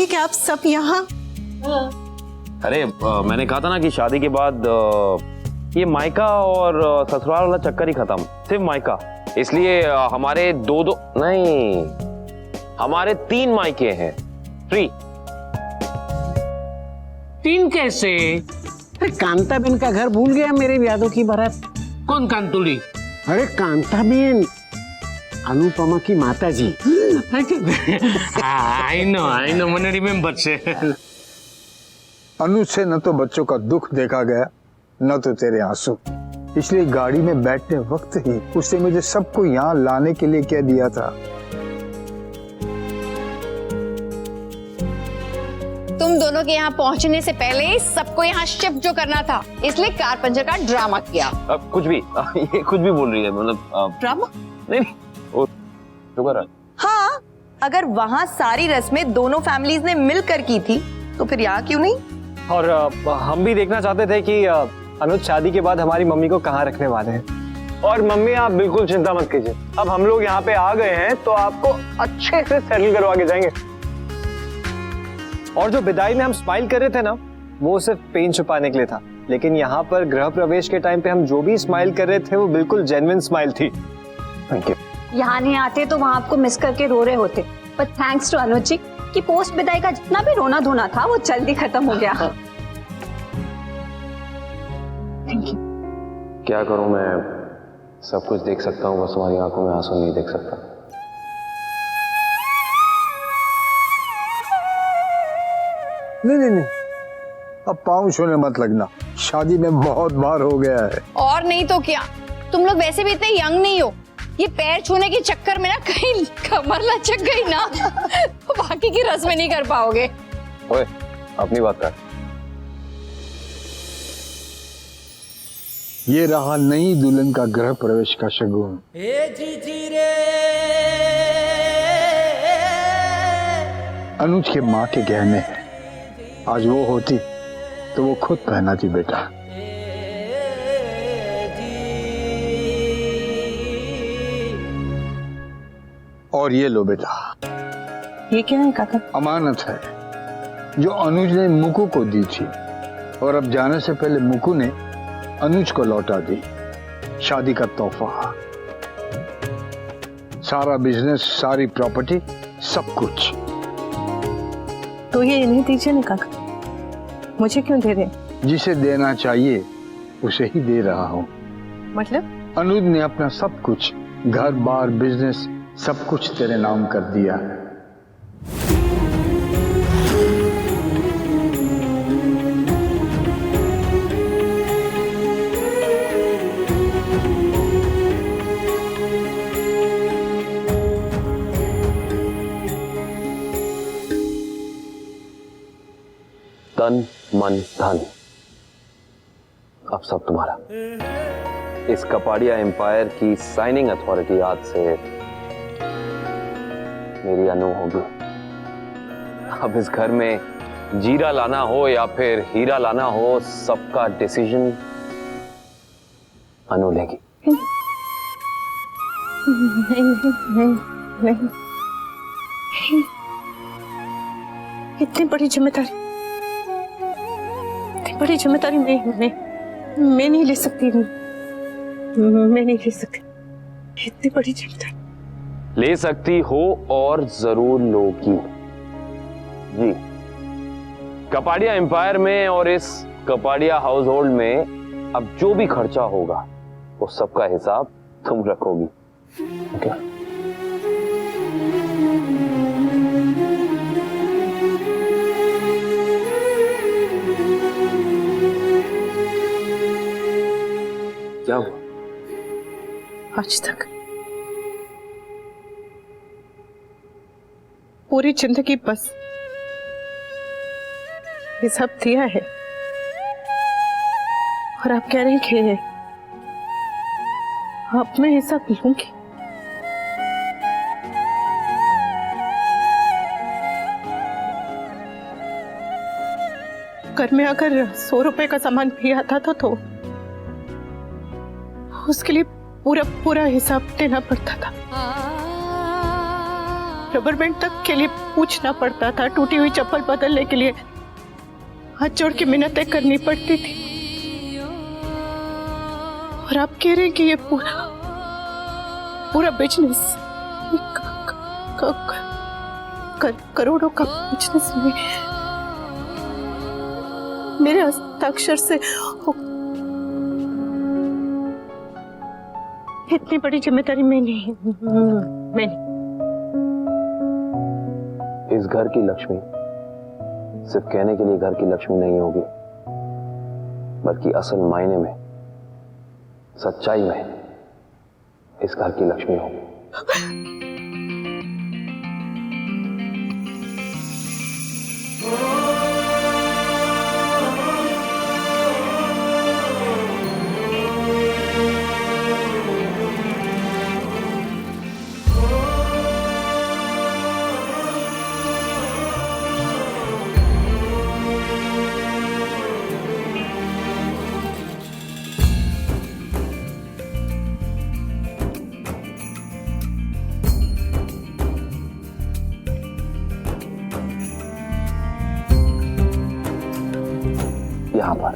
ये कि आप सब यहाँ? अरे मैंने कहा था ना कि शादी के बाद ये मायका और ससुराल वाला चक्कर ही खत्म, सिर्फ मायका। इसलिए हमारे दो नहीं, हमारे 3 मायके हैं, फ्री। 3 कैसे? अरे कांताबेन का घर भूल गया मेरे यादों की बारात। कौन कांतुली? अरे कांताबेन, अनुपमा की माता जी। आई नो मैंने रिमेम्बर से। अनुज से न तो बच्चों का दुख देखा गया न तो तेरे आंसू, इसलिए गाड़ी में बैठने वक्त ही उसने मुझे सबको यहाँ लाने के लिए कह दिया था। तुम दोनों के यहाँ पहुँचने से पहले सबको यहाँ शिफ्ट जो करना था, इसलिए कार पंचर का ड्रामा किया। कुछ भी ये कुछ भी बोल रही है, मतलब ड्रामा? नहीं वो शुक्र है। हाँ, अगर वहाँ सारी रस्में दोनों फैमिलीज ने मिलकर की थी तो फिर यहाँ क्यों नहीं? और हम भी देखना चाहते थे कि अनुज शादी के बाद हमारी मम्मी को कहाँ रखने वाले हैं। और मम्मी आप बिल्कुल चिंता मत कीजिए, अब हम लोग यहाँ पे आ गए हैं तो आपको अच्छे से सेटल करवा के जाएंगे। और जो विदाई में हम स्माइल कर रहे थे ना, वो सिर्फ पेन छुपाने के लिए था, लेकिन यहाँ पर गृह प्रवेश के टाइम पे हम जो भी स्माइल कर रहे थे वो बिल्कुल जेन्युइन स्माइल थी। Thank you. यहाँ नहीं आते तो वहाँ आपको मिस करके रो रहे होते, पर थैंक्स टू अनुज जी कि पोस्ट विदाई का जितना भी रोना धोना था वो जल्दी खत्म हो गया। Thank you. क्या करूं मैं, सब कुछ देख सकता हूँ, बस तुम्हारी आंखों में आंसू नहीं देख सकता। नहीं, अब पाँव छूने मत लगना, शादी में बहुत बार हो गया है। और नहीं तो क्या, तुम लोग वैसे भी इतने यंग नहीं हो, ये पैर छूने के चक्कर में ना कहीं कमर लचक गई ना तो बाकी की रस्में नहीं कर पाओगे। ओए, अपनी बात कर। ये रहा नई दुल्हन का गृह प्रवेश का शगुन। अनुज के माँ के गहने हैं, आज वो होती तो वो खुद पहनाती बेटा। और ये लो बेटा, ये क्या है काका? अमानत है जो अनुज ने मुकु को दी थी, और अब जाने से पहले मुकु ने अनुज को लौटा दी। शादी का तोहफा, सारा बिजनेस, सारी प्रॉपर्टी, सब कुछ। तो ये इन्हें दीजिए ना काका, मुझे क्यों दे रहे? जिसे देना चाहिए उसे ही दे रहा हूँ। मतलब? अनुज ने अपना सब कुछ, घर बार, बिजनेस, सब कुछ तेरे नाम कर दिया। तन मन धन अब सब तुम्हारा। इस कपाड़िया एम्पायर की साइनिंग अथॉरिटी आज से मेरी अनु होगी। अब इस घर में जीरा लाना हो या फिर हीरा लाना हो, सबका डिसीजन अनु लेगी। नहीं। इतनी बड़ी जिम्मेदारी मैं नहीं ले सकती। मैं नहीं ले सकती इतनी बड़ी जिम्मेदारी। ले सकती हो और जरूर लोगी जी। कपाड़िया एम्पायर में और इस कपाड़िया हाउस होल्ड में अब जो भी खर्चा होगा वो सबका हिसाब तुम रखोगी। ओके? क्या हुआ? आज तक पूरी जिंदगी बस ये सब दिया है, और आप कह रहे हैं कि अब मैं हिस्सा लूंगी। घर में अगर 100 रुपए का सामान भी आता था तो उसके लिए पूरा हिसाब देना पड़ता था। रबर बैंड तक के लिए पूछना पड़ता था, टूटी हुई चप्पल बदलने के लिए हाथ जोड़ के मिन्नतें करनी पड़ती थी। और आप कह रहे हैं कि ये पूरा बिजनेस करोड़ों का बिजनेस मेरे हस्ताक्षर से इतनी बड़ी जिम्मेदारी मैं नहीं। इस घर की लक्ष्मी सिर्फ कहने के लिए घर की लक्ष्मी नहीं होगी, बल्कि असल मायने में, सच्चाई में इस घर की लक्ष्मी होगी। यहाँ पर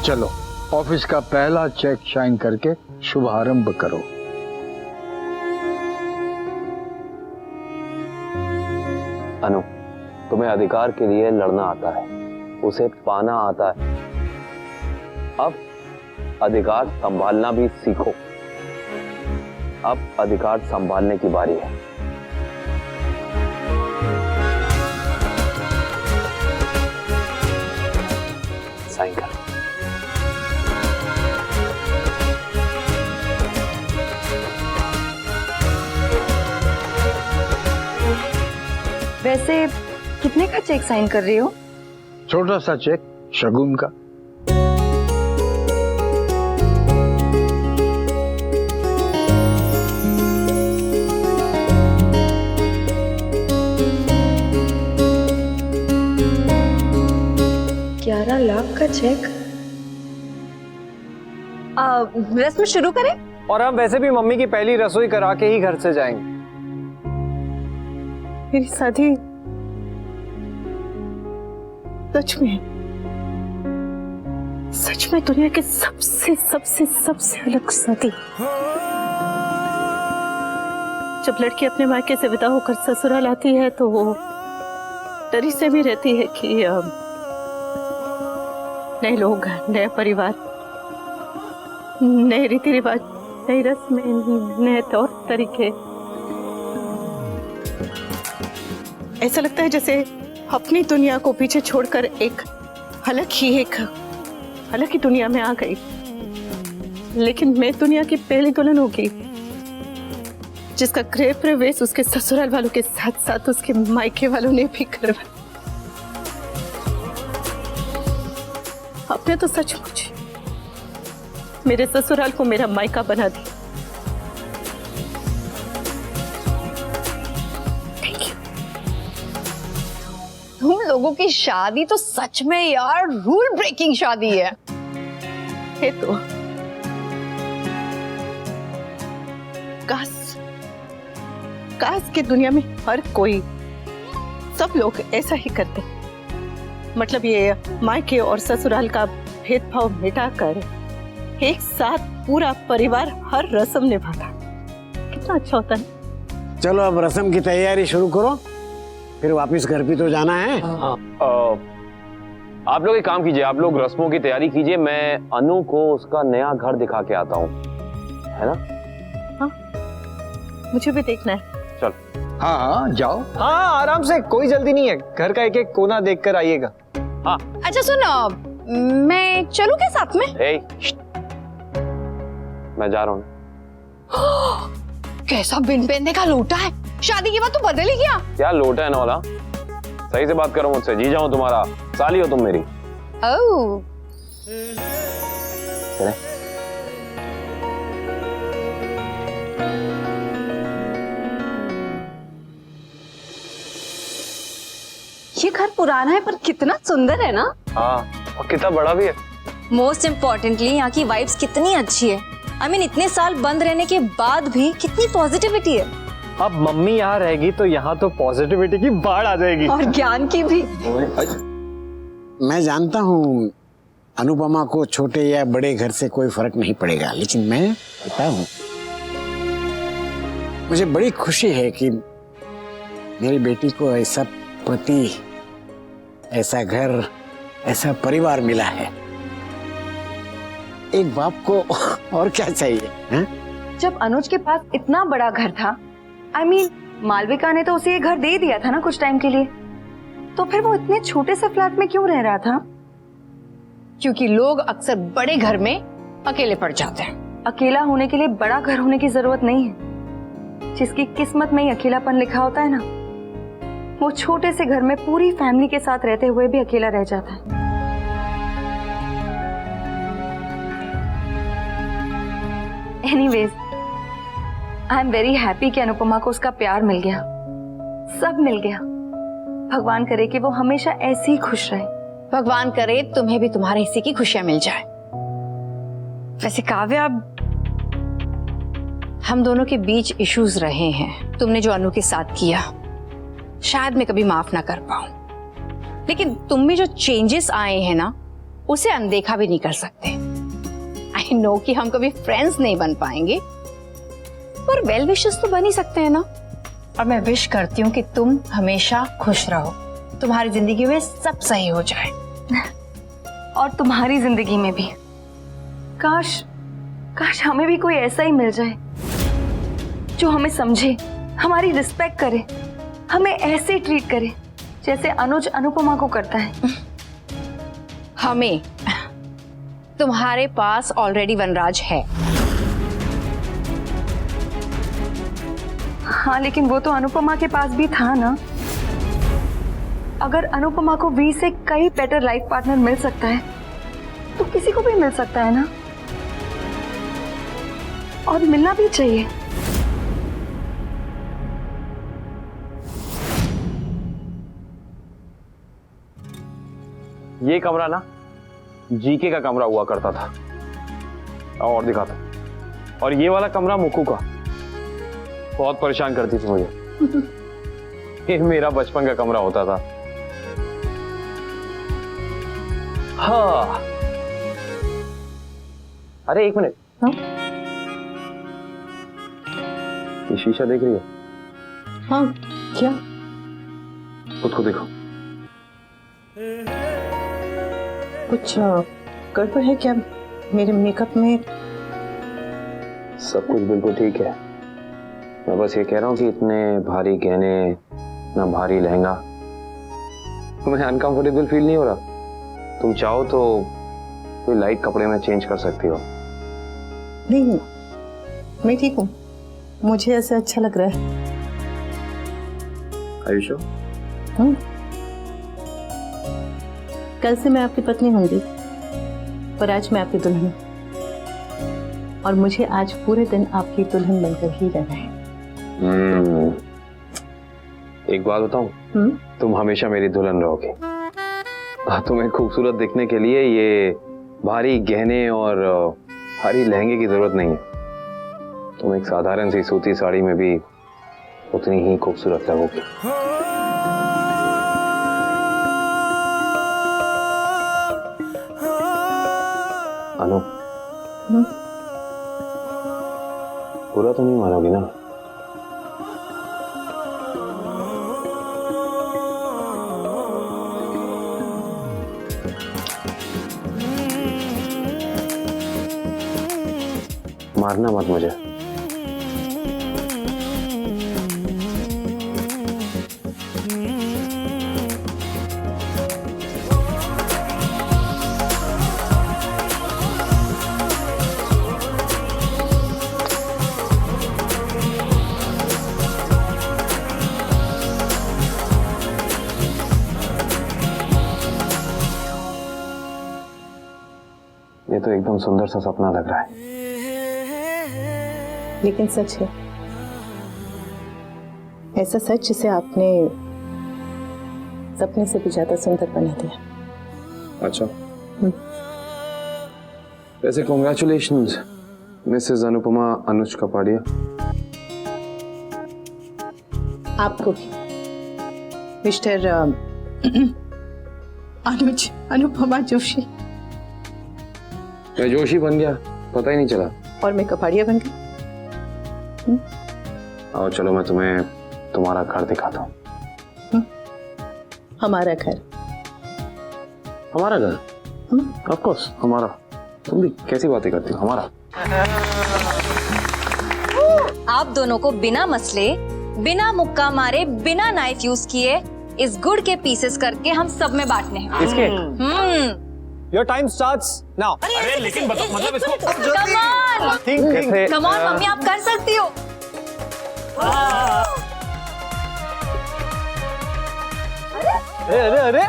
चलो ऑफिस का पहला चेक साइन करके शुभारंभ करो। अनु, तुम्हें अधिकार के लिए लड़ना आता है, उसे पाना आता है। अब अधिकार संभालना भी सीखो। अब अधिकार संभालने की बारी है। साइन कर। वैसे कितने का चेक साइन कर रही हो? छोटा सा चेक, शगुन का। ₹11 लाख का चेक। रस्म शुरू करें? और हम वैसे भी मम्मी की पहली रसोई करा के ही घर से जाएंगे। मेरी शादी सच में दुनिया के सबसे सबसे सबसे अलग शादी। जब लड़की अपने मायके से विदा होकर ससुराल आती है तो वो डरी से भी रहती है कि नए लोग, नया परिवार, नए रीति रिवाज, नई रस्में, नए तौर तरीके। ऐसा लगता है जैसे अपनी दुनिया को पीछे छोड़कर एक अलग ही दुनिया में आ गई। लेकिन मैं दुनिया की पहली दुल्हन होगी जिसका गृह प्रवेश उसके ससुराल वालों के साथ साथ उसके मायके वालों ने भी करवाया। आपने तो सचमुच मेरे ससुराल को मेरा मायका बना दिया। तुम लोगों की शादी तो सच में यार रूल ब्रेकिंग शादी है। तो काश की दुनिया में हर कोई, सब लोग ऐसा ही करते हैं। मतलब ये मायके और ससुराल का भेदभाव मिटाकर एक साथ पूरा परिवार हर रस्म निभाता। कितना अच्छा होता है। चलो अब रस्म की तैयारी शुरू करो, फिर वापस घर भी तो जाना है। आप लोग एक काम कीजिए, आप लोग रस्मों की तैयारी कीजिए, मैं अनु को उसका नया घर दिखा के आता हूँ, है ना? हाँ, मुझे भी देखना है। चल। हाँ हाँ जाओ। हाँ आराम से, कोई जल्दी नहीं है। घर का एक एक कोना देख कर आइएगा। हाँ। अच्छा सुनो, मैं चलूं क्या साथ में? मैं जा रहा हूँ। कैसा बिन पहनने का लोटा है, शादी के बाद तो बदल ही गया। क्या लोटा है नौला? सही से बात करो मुझसे, जी जाऊं तुम्हारा, साली हो तुम मेरी। ओह। चले? घर पुराना है पर कितना सुंदर है ना। हाँ, और कितना बड़ा भी है। मोस्ट इम्पोर्टेंटली यहाँ की वाइब्स कितनी अच्छी है। I mean, इतने साल बंद रहने के बाद भी कितनी पॉजिटिविटी है। अब मम्मी यहाँ रहेगी तो यहाँ तो पॉजिटिविटी की बाढ़ आ जाएगी। और ज्ञान की भी। मैं जानता हूँ अनुपमा को छोटे या बड़े घर से कोई फर्क नहीं पड़ेगा, लेकिन मैं पता हूँ मुझे बड़ी खुशी है कि मेरी बेटी को ऐसा पति, ऐसा घर, ऐसा परिवार मिला है। एक बाप को और क्या चाहिए है? जब अनुज के पास इतना बड़ा घर था, I mean, मालविका ने तो उसे ये घर दे दिया था ना कुछ टाइम के लिए, तो फिर वो इतने छोटे से फ्लैट में क्यों रह रहा था? क्योंकि लोग अक्सर बड़े घर में अकेले पड़ जाते हैं। अकेला होने के लिए बड़ा घर होने की जरूरत नहीं है। जिसकी किस्मत में ही अकेलापन लिखा होता है ना, वो छोटे से घर में पूरी फैमिली के साथ रहते हुए भी अकेला रह जाता है। Anyways, I am very happy कि अनुपमा को उसका प्यार मिल गया, सब मिल गया। भगवान करे कि वो हमेशा ऐसे ही खुश रहे। भगवान करे तुम्हें भी तुम्हारे हिस्से की खुशियां मिल जाए। वैसे काव्या, हम दोनों के बीच इश्यूज रहे हैं। तुमने जो अनु के साथ किया शायद मैं कभी माफ ना कर पाऊं, लेकिन तुम में जो चेंजेस आए हैं ना, उसे अनदेखा भी नहीं कर सकते। आई नो कि हम कभी फ्रेंड्स नहीं बन पाएंगे, पर वेल विशेस तो बन ही सकते हैं ना। और मैं विश करती हूँ कि तुम हमेशा खुश रहो, तुम्हारी जिंदगी में सब सही हो जाए। और तुम्हारी जिंदगी में भी। काश काश हमें भी कोई ऐसा ही मिल जाए जो हमें समझे, हमारी रिस्पेक्ट करे, हमें ऐसे ट्रीट करे जैसे अनुज अनुपमा को करता है। हमें तुम्हारे पास ऑलरेडी वनराज है। हाँ, लेकिन वो तो अनुपमा के पास भी था ना। अगर अनुपमा को वी से कई बेटर लाइफ पार्टनर मिल सकता है तो किसी को भी मिल सकता है ना, और मिलना भी चाहिए। ये कमरा ना जीके का कमरा हुआ करता था, और दिखाता। और ये वाला कमरा मुक्कू का, बहुत परेशान करती थी मुझे। ये मेरा बचपन का कमरा होता था। हाँ, अरे एक मिनट, ये शीशा देख रही हो? हाँ, क्या? खुद को देखो। कुछ गड़बड़ है क्या मेरे मेकअप में? सब कुछ बिल्कुल ठीक है। मैं बस ये कह रहा हूँ कि इतने भारी गहने, ना भारी लहंगा, तुम्हें अनकंफर्टेबल फील नहीं हो रहा? तुम चाहो तो कोई लाइट कपड़े में चेंज कर सकती हो। नहीं, मैं ठीक हूँ, मुझे ऐसा अच्छा लग रहा है। Are you sure? कल से मैं आपकी पत्नी होंगी, पर आज मैं आपकी दुल्हन हूँ, और मुझे आज पूरे दिन आपकी दुल्हन बनकर ही रहना है। एक बात बताऊं, तुम हमेशा मेरी दुल्हन रहोगी। तुम्हें खूबसूरत दिखने के लिए ये भारी गहने और भारी लहंगे की जरूरत नहीं है। तुम एक साधारण सी सूती साड़ी में भी उतनी ही खूबसूरत लगोगी। अनु, बुरा तो नहीं मानोगी ना? मारना मत मुझे। ये तो एकदम सुंदर सा सपना लग रहा है, लेकिन सच है, ऐसा सच जिसे आपने सपने से भी ज्यादा सुंदर बना दिया। अच्छा, वैसे कॉन्ग्रेचुलेशंस मिसेस अनुपमा अनुज कपाड़िया। आपको भी मिस्टर अनुज अनुपमा जोशी। मैं जोशी बन गया, पता ही नहीं चला। और मैं कपाड़िया बन गई। आओ चलो मैं तुम्हें तुम्हारा घर दिखाता हूँ। हमारा घर? हमारा घर? ऑफ कोर्स हमारा। तुम भी कैसी बातें करती हो? हमारा। आप दोनों को बिना मसले, बिना मुक्का मारे, बिना नाइफ यूज किए इस गुड़ के पीसेस करके हम सब में बांटने हैं। इसके योर टाइम स्टार्ट्स नाउ। अरे लेकिन मतलब इसको कम ऑन मम्मी, आप कर सकती हो। अरे अरे अरे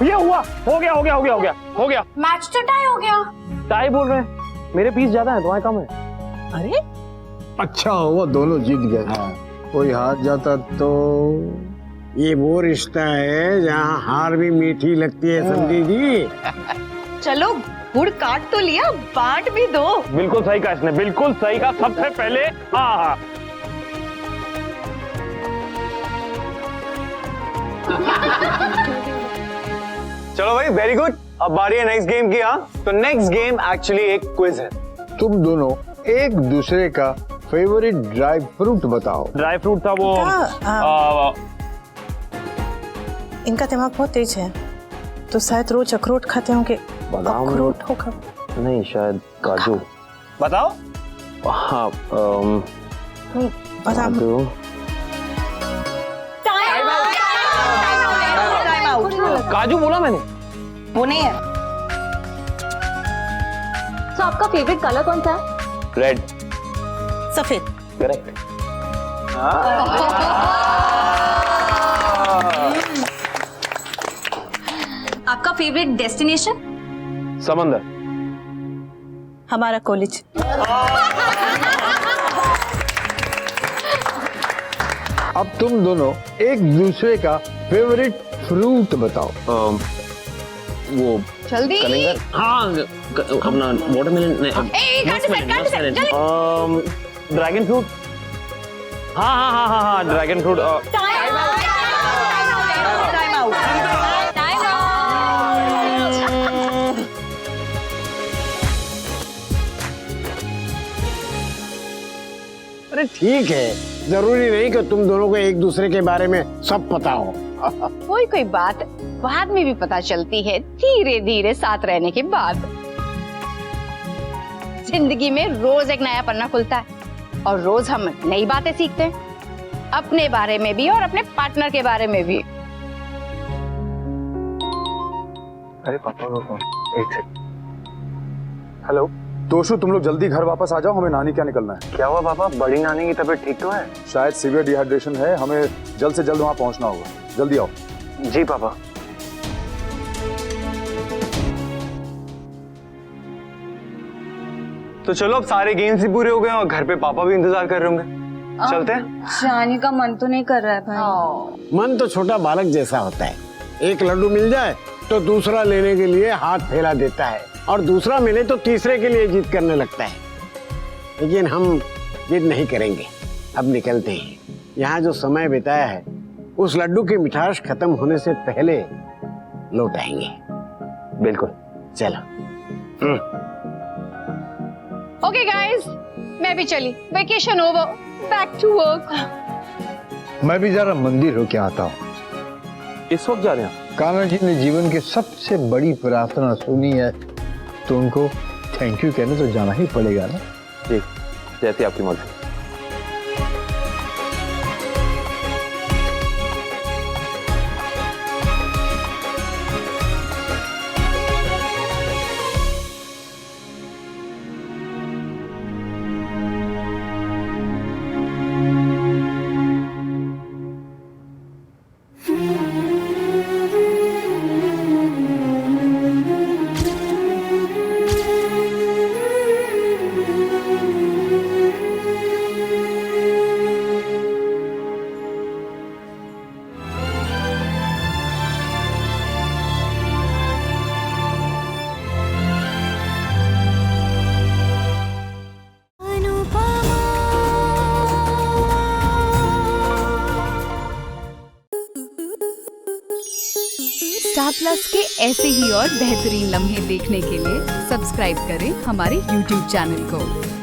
ये हुआ, हो गया। मैच तो टाई हो गया। टाई बोल रहे हैं, मेरे पीस ज्यादा है, तुम्हारे कम है। अरे अच्छा हुआ दोनों जीत गए। कोई हार जाता तो ये वो रिश्ता है जहाँ हार भी मीठी लगती है समझी जी। चलो गुड़ काट तो लिया, बांट भी दो। बिल्कुल सही कहा इसने, बिल्कुल सही कहा। सबसे पहले हाँ चलो भाई, वेरी गुड। अब बारी है नेक्स्ट गेम की। हाँ, तो नेक्स्ट गेम एक्चुअली एक क्विज है। तुम दोनों एक दूसरे का फेवरेट ड्राई फ्रूट बताओ। ड्राई फ्रूट था वो इनका दिमाग बहुत तेज है, तो शायद रोज अखरोट खाते होंगे। अखरोट होगा? नहीं, शायद काजू। बताओ। हाँ बादाम। काजू बोला मैंने। वो नहीं है। तो आपका फेवरेट कलर कौन सा है? रेड। सफेद। करेक्ट। आपका फेवरेट डेस्टिनेशन? समंदर। हमारा कॉलेज। अब तुम दोनों एक दूसरे का फेवरेट फ्रूट बताओ। वो जल्दी। कलिंगर। हाँ अपना वाटरमेलन। Dragon fruit. हाँ ड्रैगन फ्रूट। अरे ठीक है, जरूरी नहीं कि तुम दोनों को एक दूसरे के बारे में सब पता हो। कोई बात बाद में भी पता चलती है, धीरे धीरे साथ रहने के बाद। जिंदगी में रोज एक नया पन्ना खुलता है और रोज हम नई बातें सीखते हैं, अपने बारे में भी और अपने पार्टनर के बारे में भी। अरे पापा को एक सेकंड। हेलो तोशु, तुम लोग जल्दी घर वापस आ जाओ, हमें नानी क्या निकलना है। क्या हुआ पापा, बड़ी नानी की तबीयत ठीक तो है? शायद सीवियर डिहाइड्रेशन है, हमें जल्द से जल्द वहां पहुंचना होगा। जल्दी आओ। जी पापा। तो चलो, अब सारे गेम्स ही पूरे हो गए और घर पे पापा भी इंतजार कर रहे होंगे। चलते हैं। जाने का मन तो नहीं कर रहा है भाई। मन तो छोटा बालक जैसा होता है, एक लड्डू मिल जाए तो दूसरा लेने के लिए हाथ फैला देता है, और दूसरा मिले तो तीसरे के लिए जिद करने लगता है। लेकिन हम जिद नहीं करेंगे, अब निकलते हैं। यहाँ जो समय बिताया है उस लड्डू की मिठास खत्म होने से पहले लौट आएंगे। बिल्कुल। चलो। ओके गाइस, मैं भी चली। Vacation over, back to work. मैं भी जरा मंदिर होके आता हूँ। इस वक्त जा रहे हैं? कान्हा जी ने जीवन की सबसे बड़ी प्रार्थना सुनी है, तो उनको थैंक यू कहने तो जाना ही पड़ेगा ना। जी, जैसी आपकी मर्जी। स्टार प्लस के ऐसे ही और बेहतरीन लम्हे देखने के लिए सब्सक्राइब करें हमारे YouTube चैनल को।